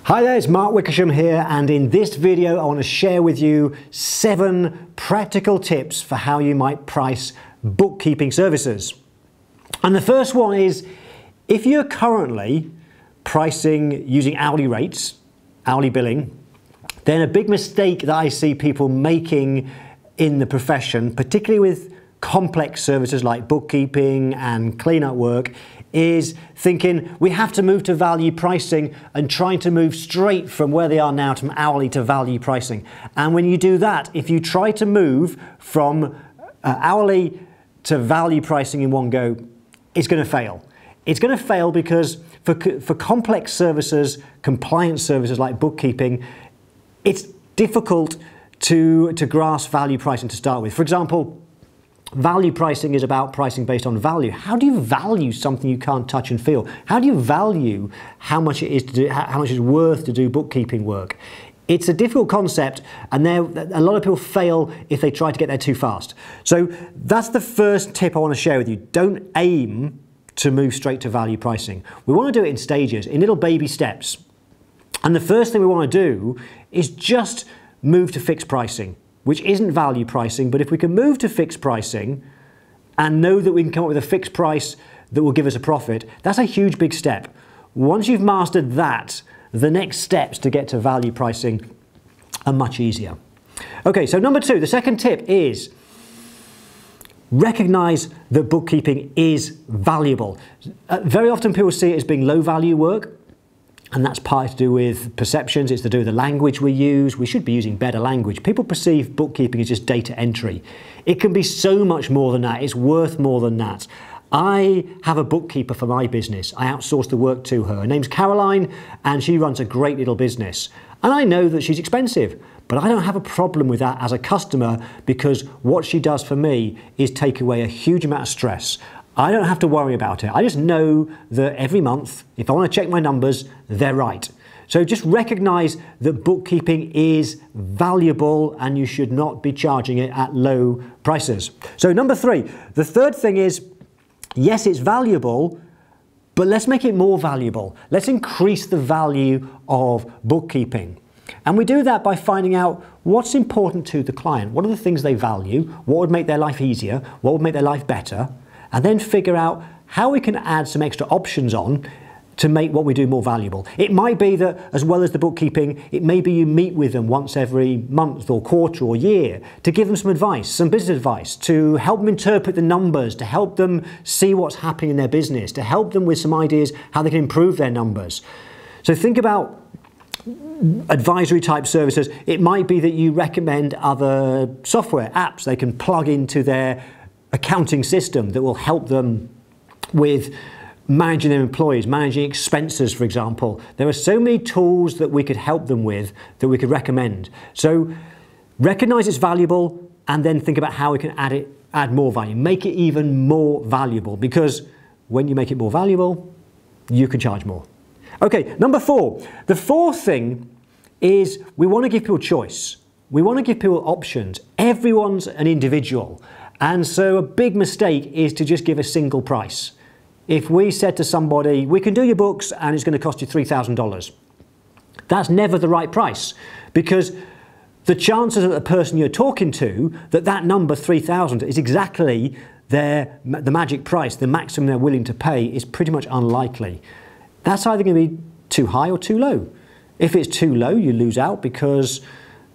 Hi there, it's Mark Wickersham here, and in this video I want to share with you 7 practical tips for how you might price bookkeeping services. And the first one is, if you're currently pricing using hourly rates, hourly billing, then a big mistake that I see people making in the profession, particularly with complex services like bookkeeping and cleanup work, is thinking we have to move to value pricing and trying to move straight from where they are now from hourly to value pricing. And when you do that, if you try to move from hourly to value pricing in one go, it's going to fail. It's going to fail because for complex services, compliance services like bookkeeping, it's difficult to grasp value pricing to start with. For example, value pricing is about pricing based on value. How do you value something you can't touch and feel? How do you value how much it is to do, how much it's worth to do bookkeeping work? It's a difficult concept, and a lot of people fail if they try to get there too fast. So that's the first tip I want to share with you. Don't aim to move straight to value pricing. We want to do it in stages, in little baby steps. And the first thing we want to do is just move to fixed pricing, which isn't value pricing, but if we can move to fixed pricing and know that we can come up with a fixed price that will give us a profit, that's a huge big step. Once you've mastered that, the next steps to get to value pricing are much easier. Okay, so number 2, the second tip is recognize that bookkeeping is valuable. Very often people see it as being low value work, and that's partly to do with perceptions, it's to do with the language we use. We should be using better language. People perceive bookkeeping as just data entry. It can be so much more than that, it's worth more than that. I have a bookkeeper for my business. I outsource the work to her. Her name's Caroline, and she runs a great little business. And I know that she's expensive, but I don't have a problem with that as a customer, because what she does for me is take away a huge amount of stress. I don't have to worry about it. I just know that every month, if I want to check my numbers, they're right. So just recognize that bookkeeping is valuable and you should not be charging it at low prices. So number 3, the third thing is, yes, it's valuable, but let's make it more valuable. Let's increase the value of bookkeeping. And we do that by finding out what's important to the client. What are the things they value? What would make their life easier? What would make their life better? And then figure out how we can add some extra options on to make what we do more valuable. It might be that, as well as the bookkeeping, it may be you meet with them once every month or quarter or year to give them some advice, some business advice, to help them interpret the numbers, to help them see what's happening in their business, to help them with some ideas how they can improve their numbers. So think about advisory type services. It might be that you recommend other software apps they can plug into their accounting system that will help them with managing their employees, managing expenses, for example. There are so many tools that we could help them with that we could recommend. So recognize it's valuable and then think about how we can add more value. Make it even more valuable, because when you make it more valuable, you can charge more. Okay, number 4. The fourth thing is we want to give people choice. We want to give people options. Everyone's an individual. And so a big mistake is to just give a single price. If we said to somebody, we can do your books and it's going to cost you $3,000, that's never the right price, because the chances of the person you're talking to that number 3,000 is exactly the magic price, the maximum they're willing to pay, is pretty much unlikely. That's either going to be too high or too low. If it's too low, you lose out because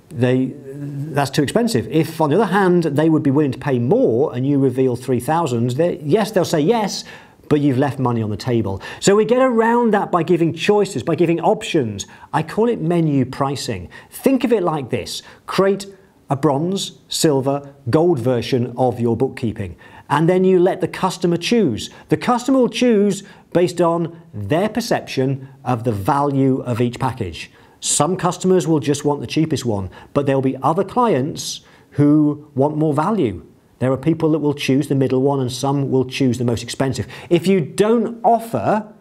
that's too expensive. If, on the other hand, they would be willing to pay more and you reveal 3,000, yes, they'll say yes, but you've left money on the table. So we get around that by giving choices, by giving options. I call it menu pricing. Think of it like this. Create a bronze, silver, gold version of your bookkeeping, and then you let the customer choose. The customer will choose based on their perception of the value of each package. Some customers will just want the cheapest one, but there'll be other clients who want more value. There are people that will choose the middle one, and some will choose the most expensive. If you don't offer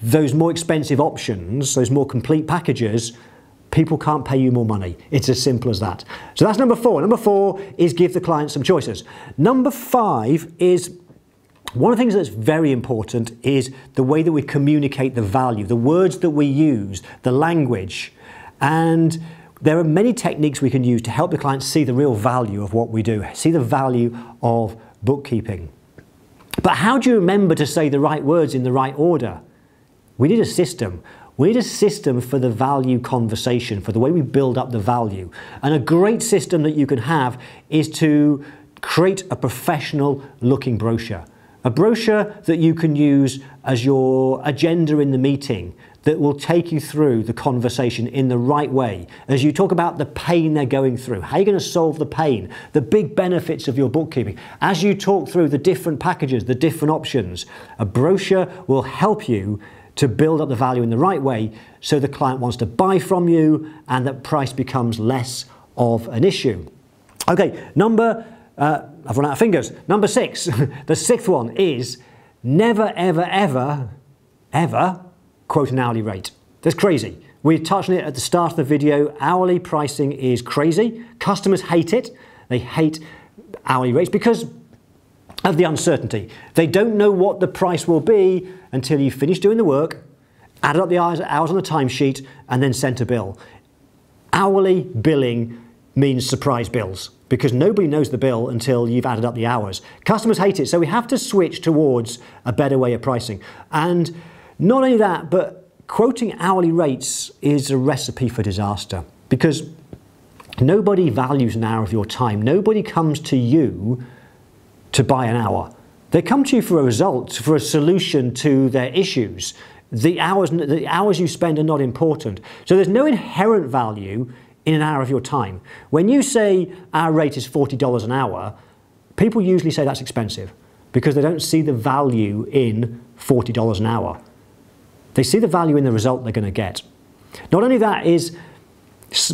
those more expensive options, those more complete packages, people can't pay you more money. It's as simple as that. So that's number 4. Number 4 is give the client some choices. Number 5 is One of the things that's very important is the way that we communicate the value, the words that we use, the language. And there are many techniques we can use to help the client see the real value of what we do, see the value of bookkeeping. But how do you remember to say the right words in the right order? We need a system. We need a system for the value conversation, for the way we build up the value. And a great system that you can have is to create a professional looking brochure. A brochure that you can use as your agenda in the meeting that will take you through the conversation in the right way. As you talk about the pain they're going through, how you're going to solve the pain, the big benefits of your bookkeeping. As you talk through the different packages, the different options, a brochure will help you to build up the value in the right way so the client wants to buy from you and that price becomes less of an issue. Okay, I've run out of fingers. Number 6, the 6th one is never, ever, ever, ever quote an hourly rate. That's crazy. We touched on it at the start of the video. Hourly pricing is crazy. Customers hate it. They hate hourly rates because of the uncertainty. They don't know what the price will be until you finish doing the work, added up the hours on the timesheet, and then sent a bill. Hourly billing means surprise bills because nobody knows the bill until you've added up the hours. Customers hate it, so we have to switch towards a better way of pricing. And not only that, but quoting hourly rates is a recipe for disaster because nobody values an hour of your time. Nobody comes to you to buy an hour. They come to you for a result, for a solution to their issues. The hours you spend are not important. So there's no inherent value in an hour of your time. When you say our rate is $40 an hour, people usually say that's expensive because they don't see the value in $40 an hour. They see the value in the result they're going to get. Not only that is,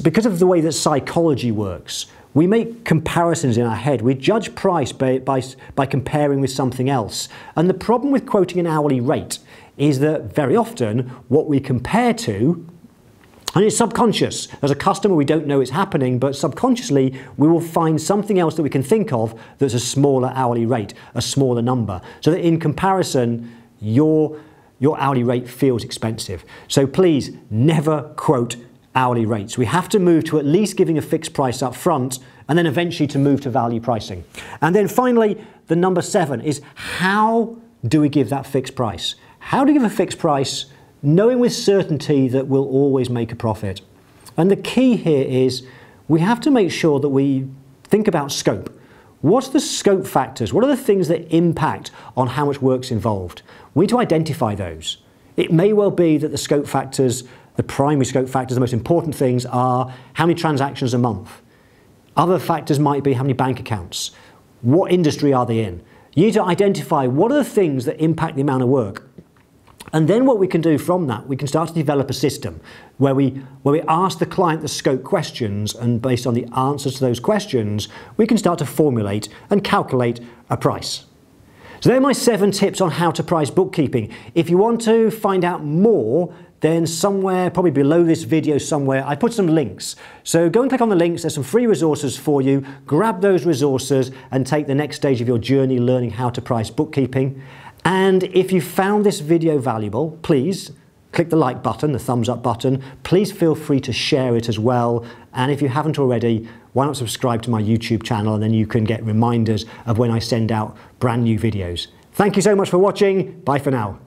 because of the way that psychology works, we make comparisons in our head. We judge price by comparing with something else. And the problem with quoting an hourly rate is that very often what we compare to, and it's subconscious. As a customer, we don't know it's happening, but subconsciously, we will find something else that we can think of that's a smaller hourly rate, a smaller number. So that in comparison, your hourly rate feels expensive. So please never quote hourly rates. We have to move to at least giving a fixed price up front and then eventually to move to value pricing. And then finally, the number 7 is how do we give that fixed price? How do we give a fixed price knowing with certainty that we'll always make a profit? And the key here is we have to make sure that we think about scope. What's the scope factors? What are the things that impact on how much work's involved? We need to identify those. It may well be that the scope factors, the primary scope factors, the most important things are how many transactions a month. Other factors might be how many bank accounts. What industry are they in? You need to identify what are the things that impact the amount of work. And then what we can do from that, we can start to develop a system where we ask the client the scope questions, and based on the answers to those questions, we can start to formulate and calculate a price. So they're my 7 tips on how to price bookkeeping. If you want to find out more, then somewhere, probably below this video somewhere, I put some links. So go and click on the links, there's some free resources for you. Grab those resources and take the next stage of your journey learning how to price bookkeeping. And if you found this video valuable, please click the like button, the thumbs up button. Please feel free to share it as well. And if you haven't already, why not subscribe to my YouTube channel, and then you can get reminders of when I send out brand new videos. Thank you so much for watching. Bye for now.